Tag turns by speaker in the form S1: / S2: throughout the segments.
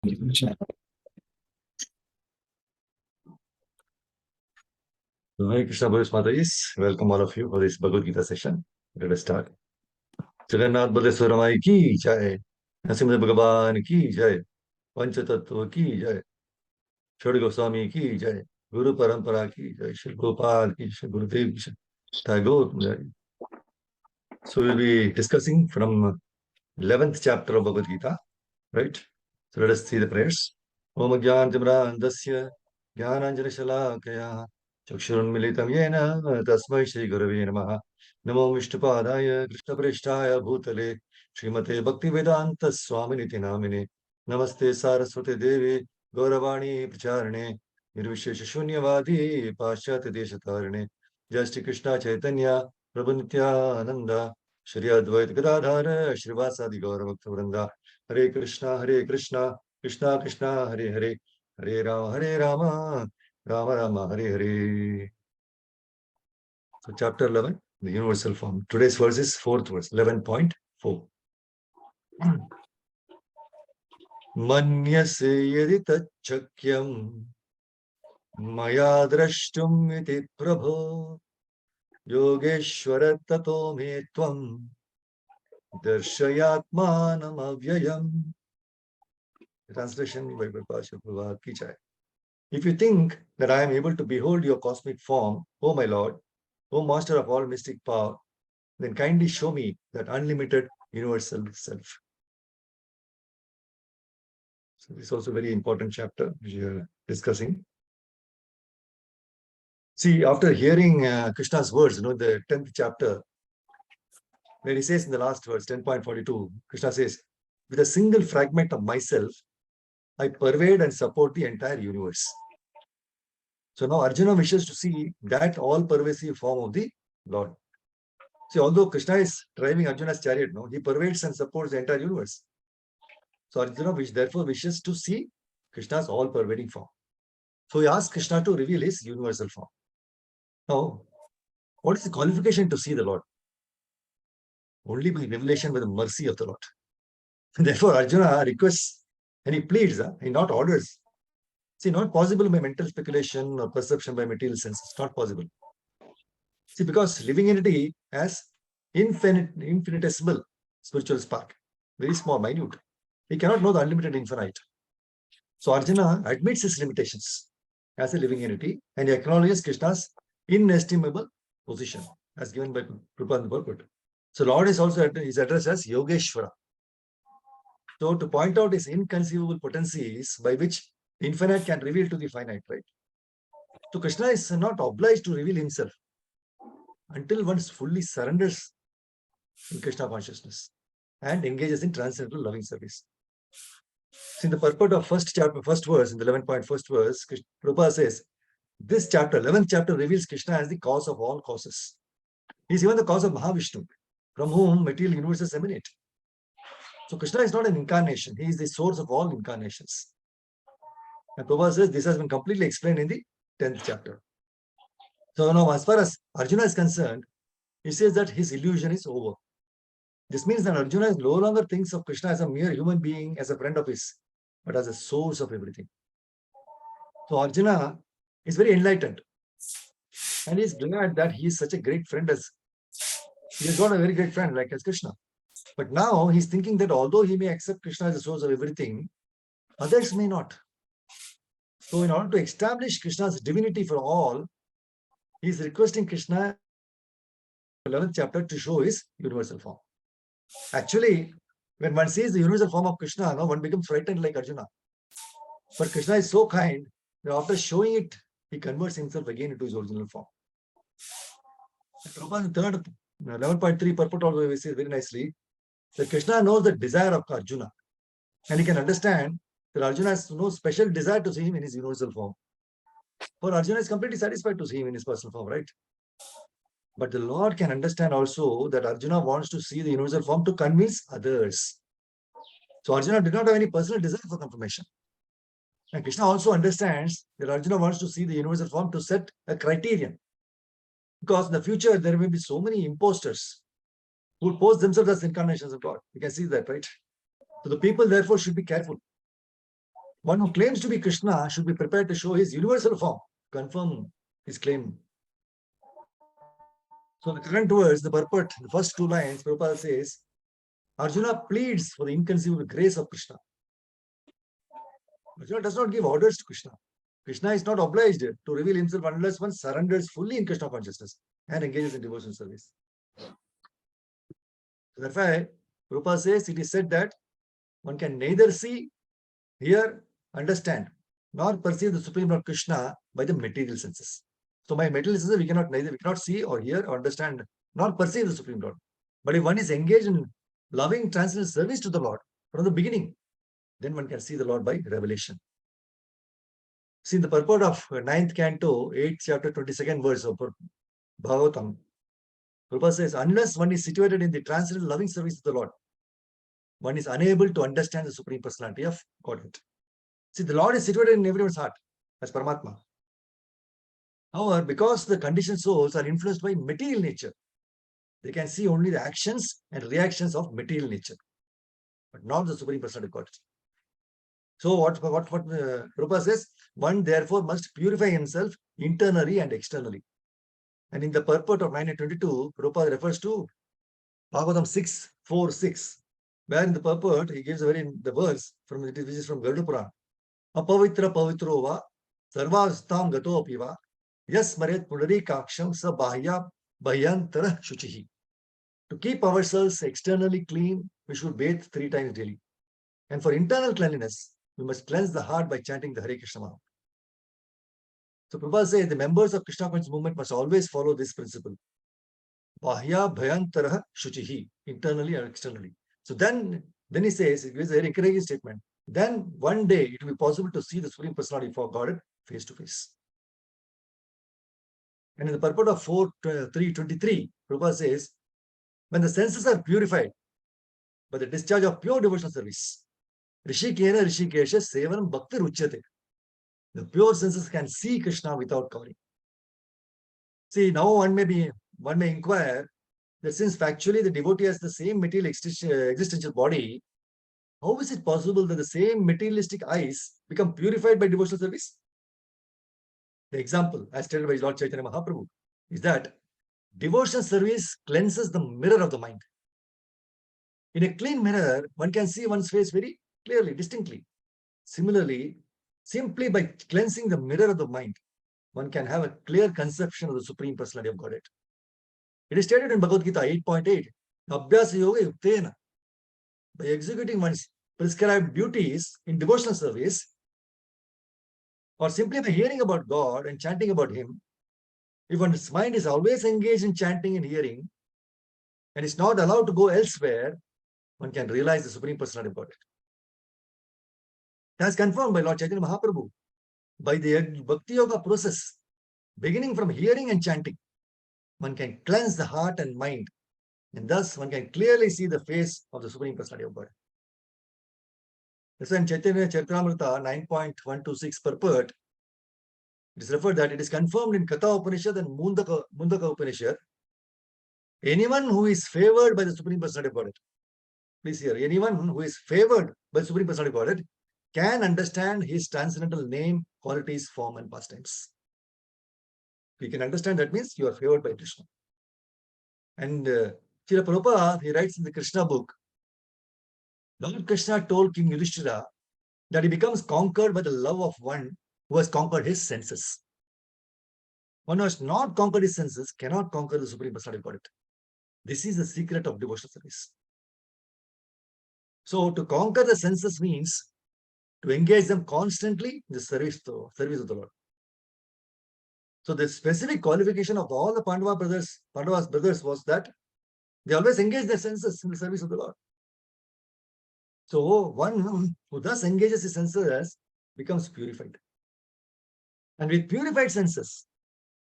S1: So, Hare Krishna Buddhist Mataris, welcome all of you for this Bhagavad Gita session. Let us start. Jagannath Baldeswara Mai ki jai, Narasimha Bhagavan ki jai, Panchatattva ki jai, Shri Goswami ki jai, Guru Parampara ki jai, Shri Gopal ki jai, Gurudev ki jai, Tagore ki jai. So we'll be discussing from 11th chapter of Bhagavad Gita, right? So let us see the prayers. Om Gyan Timrandasya Gyananjana Shalakaya Chakshurunmilitam Yena Tasmai Shri Gurave Namaha Namo Vishnupadaya Krishna Preshtaya Bhutale Srimate Bhaktivedanta Swaminiti Namine Namaste Saraswate Devi Gauravani Pracharane Nirvishesha Shunyavadi Paschati Deshatarane Jai Shri Krishna Chaitanya Prabhu Nityananda Shri Advaita Gadadhara Shrivasadi Gauravakta Hare Krishna, Krishna Krishna, Hare Hare, Hare Rama, Rama Rama, Hare Hare. So chapter 11, the universal form. Today's verse is 4th verse, 11.4. Manyase yadi tachakyam maya drashtum iti prabho yogeshwara tato me tvam darshayatmanam avyayam. Translation by Pasha Prabhupada ki jai. If you think that I am able to behold your cosmic form, O my Lord, O Master of all mystic power, then kindly show me that unlimited universal self. So this is also a very important chapter which we are discussing. See, after hearing Krishna's words, the 10th chapter, where he says in the last verse, 10.42, Krishna says, with a single fragment of myself, I pervade and support the entire universe. So now Arjuna wishes to see that all-pervasive form of the Lord. See, although Krishna is driving Arjuna's chariot, he pervades and supports the entire universe. So Arjuna therefore wishes to see Krishna's all-pervading form. So he asks Krishna to reveal his universal form. Now, what is the qualification to see the Lord? Only by revelation by the mercy of the Lord. Therefore, Arjuna requests and he pleads, he not orders. See, not possible by mental speculation or perception by material senses. Not possible. See, because living entity has infinitesimal spiritual spark, very small, minute. He cannot know the unlimited infinite. So Arjuna admits his limitations as a living entity and he acknowledges Krishna's inestimable position as given by Prabhupada in the purport. So Lord is also addressed as Yogeshwara. So to point out his inconceivable potencies by which the infinite can reveal to the finite, right? So Krishna is not obliged to reveal himself until one fully surrenders in Krishna consciousness and engages in transcendental loving service. So in the purport of first chapter, first verse, in the 11.1st verse, Prabhupada says, this chapter, 11th chapter, reveals Krishna as the cause of all causes. He is even the cause of Mahavishnu, from whom material universes emanate. So Krishna is not an incarnation. He is the source of all incarnations. And Prabhupada says this has been completely explained in the 10th chapter. So now, as far as Arjuna is concerned, he says that his illusion is over. This means that Arjuna no longer thinks of Krishna as a mere human being, as a friend of his, but as a source of everything. So Arjuna is very enlightened. And he is glad that he is such a great friend as he has got a very great friend like as Krishna. But now he's thinking that although he may accept Krishna as the source of everything, others may not. So in order to establish Krishna's divinity for all, he is requesting Krishna, 11th chapter, to show his universal form. Actually, when one sees the universal form of Krishna, one becomes frightened like Arjuna. But Krishna is so kind that after showing it, he converts himself again into his original form. Prabhupada, third 11.3 purport also says very nicely that Krishna knows the desire of Arjuna, and he can understand that Arjuna has no special desire to see him in his universal form. For Arjuna is completely satisfied to see him in his personal form, right? But the Lord can understand also that Arjuna wants to see the universal form to convince others. So Arjuna did not have any personal desire for confirmation. And Krishna also understands that Arjuna wants to see the universal form to set a criterion. Because in the future, there may be so many imposters who will pose themselves as incarnations of God. You can see that, right? So the people, therefore, should be careful. One who claims to be Krishna should be prepared to show his universal form, confirm his claim. So the current words, the purport, the first two lines, Prabhupada says, Arjuna pleads for the inconceivable grace of Krishna. Arjuna does not give orders to Krishna. Krishna is not obliged to reveal himself unless one surrenders fully in Krishna consciousness and engages in devotional service. Therefore, Prabhupada says it is said that one can neither see, hear, understand, nor perceive the Supreme Lord Krishna by the material senses. So by material senses, we cannot see or hear or understand, nor perceive the Supreme Lord. But if one is engaged in loving transcendental service to the Lord from the beginning, then one can see the Lord by revelation. See the purport of 9th canto, 8th chapter, 22nd verse of Bhagavatam. Prabhupada says, unless one is situated in the transcendental loving service of the Lord, one is unable to understand the Supreme Personality of Godhead. See, the Lord is situated in everyone's heart as Paramatma. However, because the conditioned souls are influenced by material nature, they can see only the actions and reactions of material nature, but not the Supreme Personality of Godhead. So what Prabhupada says, one therefore must purify himself internally and externally. And in the purport of 922, Prabhupada refers to Bhagavatam 6:4-6, where in the purport he gives the verse from which is from Garuda Purana. Apavitra pavitro va sarvastam gato apiva yas maret pudari kaksham sa bahya bahyantara shuchihi. To keep ourselves externally clean, we should bathe 3 times daily. And for internal cleanliness, we must cleanse the heart by chanting the Hare Krishna Maha. So Prabhupada says the members of Krishna conscious movement must always follow this principle. Bahya bhayantarah shuchihi, internally or externally. So then he says, it is a very encouraging statement. Then one day it will be possible to see the Supreme Personality for God face to face. And in the purport of 3:23, Prabhupada says, when the senses are purified by the discharge of pure devotional service, Rishikena Rishikesha Sevanam Bhakti Ruchyate. The pure senses can see Krishna without covering. See, now one may inquire that since factually the devotee has the same material existential body, how is it possible that the same materialistic eyes become purified by devotional service? The example, as stated by Lord Chaitanya Mahaprabhu, is that devotional service cleanses the mirror of the mind. In a clean mirror, one can see one's face very clearly, distinctly. Similarly, simply by cleansing the mirror of the mind, one can have a clear conception of the Supreme Personality of Godhead. It is stated in Bhagavad Gita 8.8, Abhyasa Yoga Yuktena. By executing one's prescribed duties in devotional service, or simply by hearing about God and chanting about Him, if one's mind is always engaged in chanting and hearing, and is not allowed to go elsewhere, one can realize the Supreme Personality of Godhead. As confirmed by Lord Chaitanya Mahaprabhu, by the Bhakti Yoga process, beginning from hearing and chanting, one can cleanse the heart and mind, and thus one can clearly see the face of the Supreme Personality of God. That's why in Chaitanya Charitamrita 9.126 purport, it is referred that it is confirmed in Katha Upanishad and Mundaka Upanishad. Anyone who is favored by the Supreme Personality of Godhead, please hear, anyone who is favored by the Supreme Personality of Godhead can understand his transcendental name, qualities, form, and pastimes. We can understand that means you are favored by Krishna. And Srila Prabhupada, he writes in the Krishna book, Lord Krishna told King Yudhishthira that he becomes conquered by the love of one who has conquered his senses. One who has not conquered his senses cannot conquer the Supreme Personality of Godhead. This is the secret of devotional service. So to conquer the senses means to engage them constantly in the service of the Lord. So the specific qualification of all the Pandava's brothers was that they always engage their senses in the service of the Lord. So one who thus engages his senses becomes purified. And with purified senses,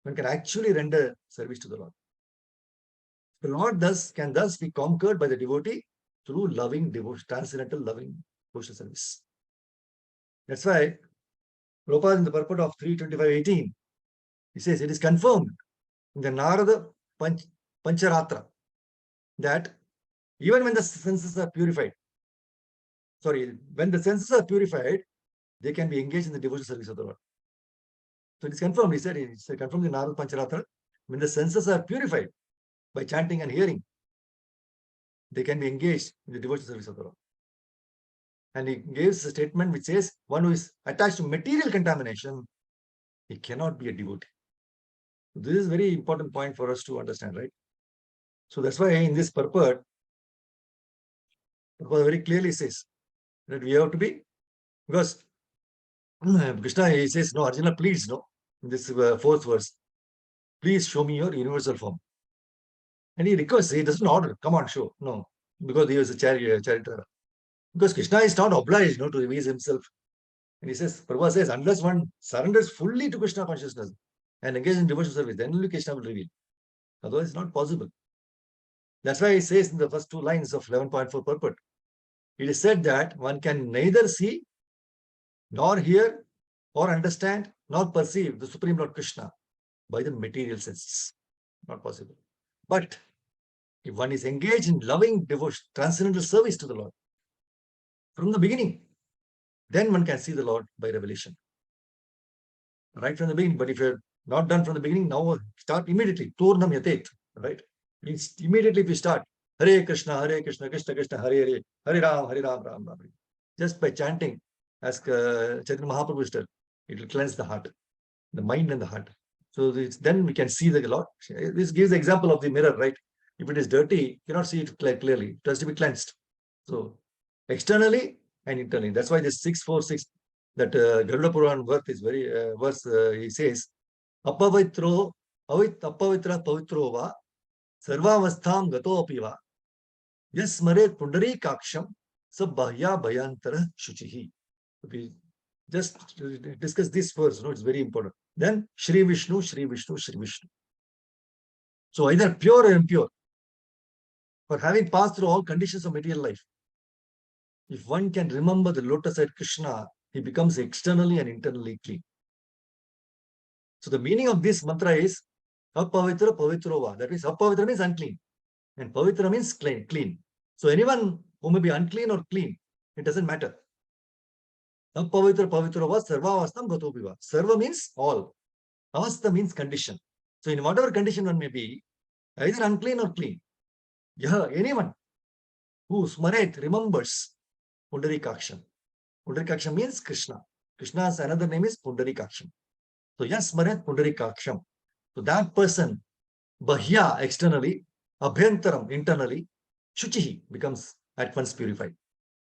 S1: one can actually render service to the Lord. The Lord can thus be conquered by the devotee through loving devotion, transcendental loving devotional service. That's why Prabhupada in the purport of 3:25:18, he says it is confirmed in the Narada Pancharatra that even when the senses are purified, when the senses are purified, they can be engaged in the devotional service of the Lord. So it is confirmed. He said, it's confirmed in Narad Pancharatra. When the senses are purified by chanting and hearing, they can be engaged in the devotional service of the Lord. And he gives a statement which says, one who is attached to material contamination, he cannot be a devotee. This is a very important point for us to understand, right? So that's why in this purport, very clearly says that we have to be, because Krishna, he says, no, Arjuna pleads, no, in this fourth verse, please show me your universal form. And he requests, he doesn't order, come on, show. No, because he was a charioteer. Because Krishna is not obliged, to reveal himself. And he says, Prabhupada says, unless one surrenders fully to Krishna consciousness and engages in devotional service, then only Krishna will reveal. Otherwise, it's not possible. That's why he says in the first two lines of 11.4 purport, it is said that one can neither see, nor hear, or understand, nor perceive the Supreme Lord Krishna by the material senses. Not possible. But if one is engaged in loving devotion, transcendental service to the Lord from the beginning, then one can see the Lord by revelation. Right from the beginning. But if you're not done from the beginning, now start immediately. Turnam yatet. Right? Means immediately if you start Hare Krishna, Krishna Krishna, Hare Hare, Hare Ram, Ram Ram. Just by chanting, as Chaitanya Mahaprabhu said, it will cleanse the heart, the mind and the heart. So then we can see the Lord. This gives the example of the mirror, right? If it is dirty, you cannot see it clearly. It has to be cleansed. So externally and internally. That's why this 646, that Garuda Puran verse is very verse. He says, "Apavitro, apavitra pavitro va, sarvavastham gato apiva, yes mare pundari kaksham, sab bahya bhayantara shuchihi." We just discuss this verse. It's very important. Then Shri Vishnu, Shri Vishnu, Shri Vishnu. So either pure or impure, for having passed through all conditions of material life, if one can remember the lotus-eyed Krishna, he becomes externally and internally clean. So the meaning of this mantra is apavitra pavitrova. That means apavitra means unclean, and pavitra means clean. So anyone who may be unclean or clean, it doesn't matter. Apavitra pavitrova sarva avastam gatopiva. Sarva means all. Avastha means condition. So in whatever condition one may be, either unclean or clean, anyone who smaret, remembers Pundarikaksham. Pundarikaksham means Krishna. Krishna's another name is Pundarikaksham. So yes, smaret Pundarikaksham. So that person, bahya externally, abhyantaram internally, shuchihi becomes at once purified.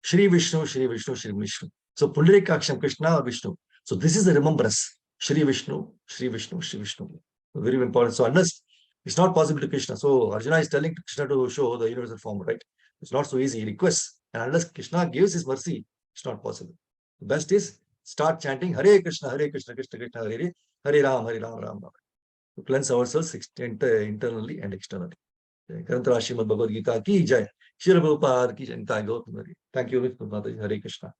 S1: Shri Vishnu, Shri Vishnu, Shri Vishnu. So Pundarikaksham, Krishna or Vishnu. So this is the remembrance. Shri Vishnu, Shri Vishnu, Shri Vishnu. Very important. So unless it's not possible to Krishna. So Arjuna is telling Krishna to show the universal form, right? It's not so easy. He requests. And unless Krishna gives his mercy, it's not possible. The best is start chanting Hare Krishna, Krishna Krishna, Hare Hare, Hare Ram, Ram Ram. To cleanse ourselves internally and externally. Karantara Srimad Bhagavad Gita ki jai. Shri Prabhupada ki jai. Thank you, Hare Krishna.